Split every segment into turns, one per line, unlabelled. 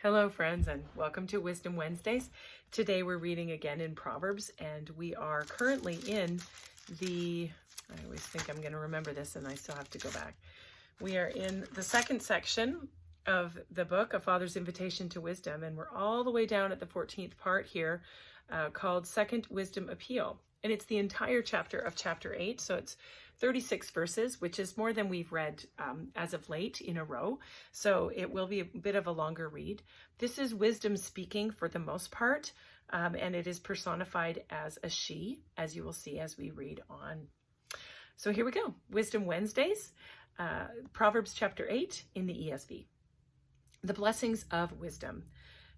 Hello, friends, and welcome to Wisdom Wednesdays. Today we're reading again in Proverbs, and we are currently in I always think I'm going to remember this, and I still have to go back. We are in the second section of the book, A Father's Invitation to Wisdom, and we're all the way down at the 14th part here, called Second Wisdom Appeal. And it's the entire chapter of chapter 8, so it's 36 verses, which is more than we've read as of late in a row. So it will be a bit of a longer read. This is wisdom speaking for the most part, and it is personified as a she, as you will see as we read on. So here we go. Wisdom Wednesdays, Proverbs chapter 8 in the ESV. The blessings of wisdom.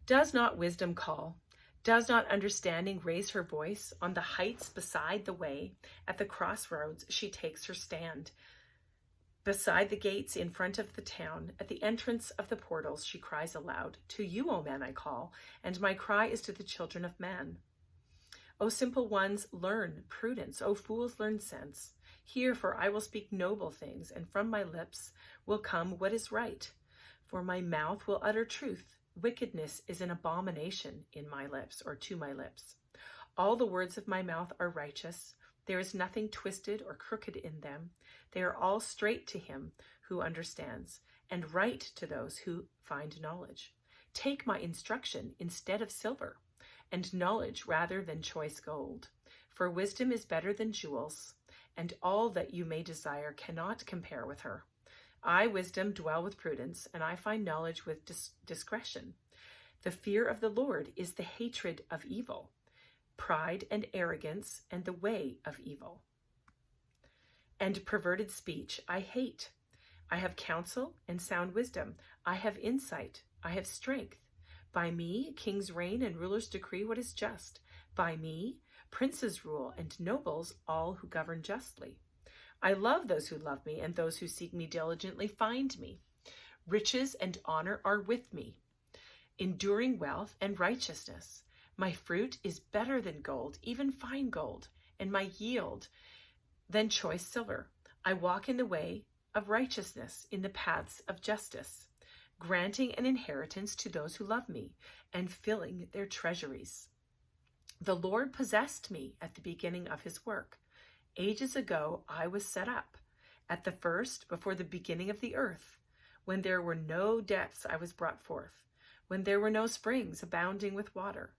Does not wisdom call? Does not understanding raise her voice? On the heights beside the way, at the crossroads, she takes her stand. Beside the gates in front of the town, at the entrance of the portals, she cries aloud, To you, O man, I call, and my cry is to the children of man. O simple ones, learn prudence. O fools, learn sense. Hear, for I will speak noble things, and from my lips will come what is right. For my mouth will utter truth. Wickedness is an abomination in my lips, or to my lips. All the words of my mouth are righteous. There is nothing twisted or crooked in them. They are all straight to him who understands, and right to those who find knowledge. Take my instruction instead of silver, and knowledge rather than choice gold. For wisdom is better than jewels, and all that you may desire cannot compare with her. I, wisdom, dwell with prudence, and I find knowledge with discretion. The fear of the Lord is the hatred of evil, pride and arrogance, and the way of evil. And perverted speech I hate. I have counsel and sound wisdom. I have insight. I have strength. By me, kings reign and rulers decree what is just. By me, princes rule and nobles, all who govern justly. I love those who love me, and those who seek me diligently find me. Riches and honor are with me, enduring wealth and righteousness. My fruit is better than gold, even fine gold, and my yield than choice silver. I walk in the way of righteousness, in the paths of justice, granting an inheritance to those who love me, and filling their treasuries. The Lord possessed me at the beginning of his work. Ages ago, I was set up. At the first, before the beginning of the earth, when there were no depths, I was brought forth, when there were no springs abounding with water.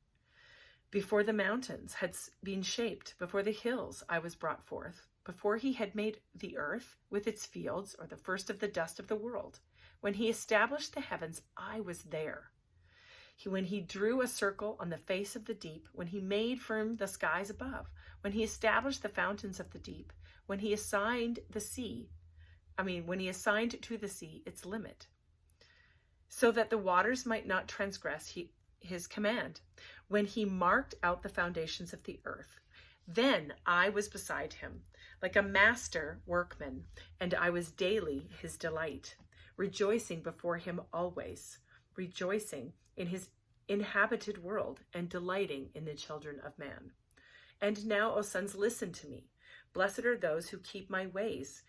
Before the mountains had been shaped, before the hills, I was brought forth, before he had made the earth with its fields, or the first of the dust of the world. When he established the heavens, I was there. When he drew a circle on the face of the deep, when he made firm the skies above, when he established the fountains of the deep, when he assigned to the sea its limit, so that the waters might not transgress his command, when he marked out the foundations of the earth. Then I was beside him, like a master workman, and I was daily his delight, rejoicing before him always, rejoicing in his inhabited world, and delighting in the children of man. And now, O sons, listen to me. Blessed are those who keep my ways.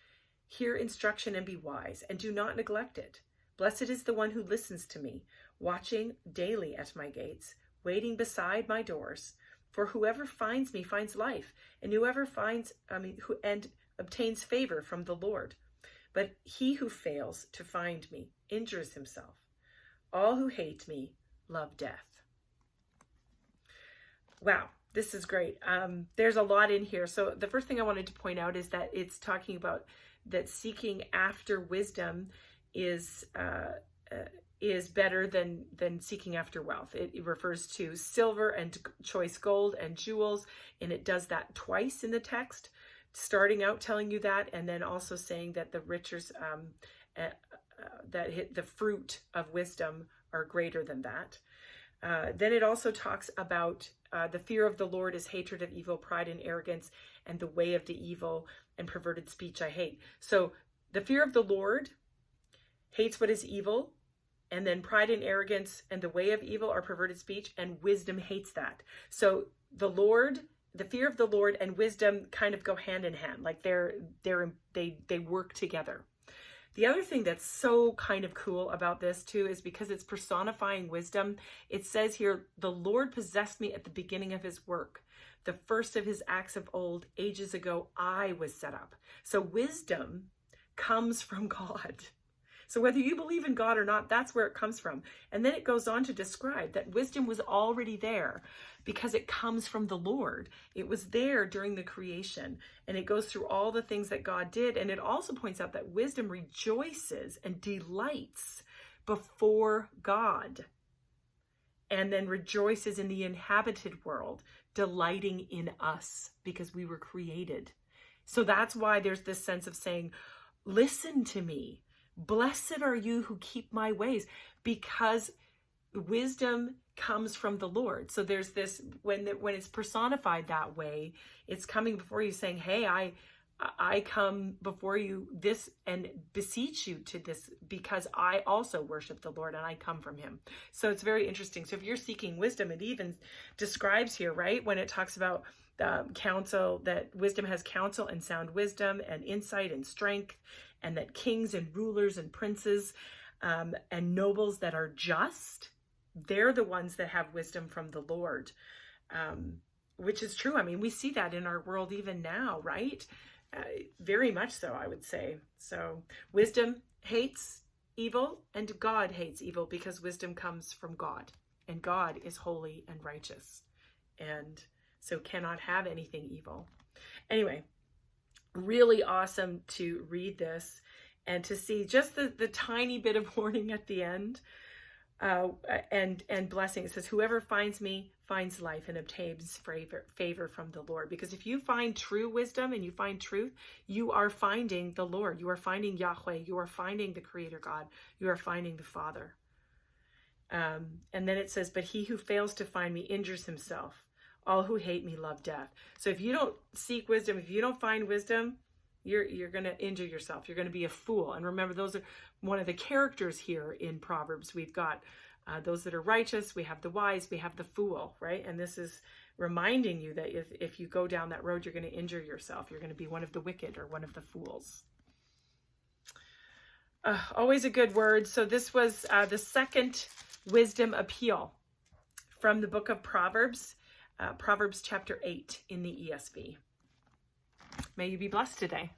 Hear instruction and be wise, and do not neglect it. Blessed is the one who listens to me, watching daily at my gates, waiting beside my doors. For whoever finds me finds life, and whoever obtains favor from the Lord. But he who fails to find me injures himself. All who hate me love death. Wow, this is great. There's a lot in here. So the first thing I wanted to point out is that it's talking about that seeking after wisdom is better than seeking after wealth. It refers to silver and choice gold and jewels, and it does that twice in the text, starting out telling you that, and then also saying that the riches, the fruit of wisdom are greater than that. Then it also talks about the fear of the Lord is hatred of evil, pride and arrogance, and the way of the evil and perverted speech I hate. So the fear of the Lord hates what is evil, and then pride and arrogance and the way of evil are perverted speech, and wisdom hates that. So the fear of the Lord and wisdom kind of go hand in hand, like they work together. The other thing that's so kind of cool about this too is because it's personifying wisdom. It says here, the Lord possessed me at the beginning of his work. The first of his acts of old, ages ago, I was set up. So wisdom comes from God. So whether you believe in God or not, that's where it comes from. And then it goes on to describe that wisdom was already there because it comes from the Lord. It was there during the creation. And it goes through all the things that God did. And it also points out that wisdom rejoices and delights before God. And then rejoices in the inhabited world, delighting in us because we were created. So that's why there's this sense of saying, listen to me. Blessed are you who keep my ways, because wisdom comes from the Lord. So there's this, when it's personified that way, it's coming before you saying, hey, I come before you this and beseech you to this because I also worship the Lord and I come from him. So it's very interesting. So if you're seeking wisdom, it even describes here, right, when it talks about counsel, that wisdom has counsel and sound wisdom and insight and strength, and that kings and rulers and princes and nobles that are just, they're the ones that have wisdom from the Lord, which is true. I mean, we see that in our world even now, right? Very much so, I would say. So wisdom hates evil and God hates evil because wisdom comes from God, and God is holy and righteous, and so cannot have anything evil. Anyway, really awesome to read this and to see just the tiny bit of warning at the end, and blessing. It says, whoever finds me finds life and obtains favor from the Lord. Because if you find true wisdom and you find truth, you are finding the Lord. You are finding Yahweh. You are finding the Creator God. You are finding the Father. And then it says, but he who fails to find me injures himself. All who hate me love death. So if you don't seek wisdom, if you don't find wisdom, you're going to injure yourself. You're going to be a fool. And remember, those are one of the characters here in Proverbs. We've got those that are righteous. We have the wise. We have the fool, right? And this is reminding you that if you go down that road, you're going to injure yourself. You're going to be one of the wicked or one of the fools. Always a good word. So this was the second wisdom appeal from the book of Proverbs. Proverbs chapter 8 in the ESV. May you be blessed today.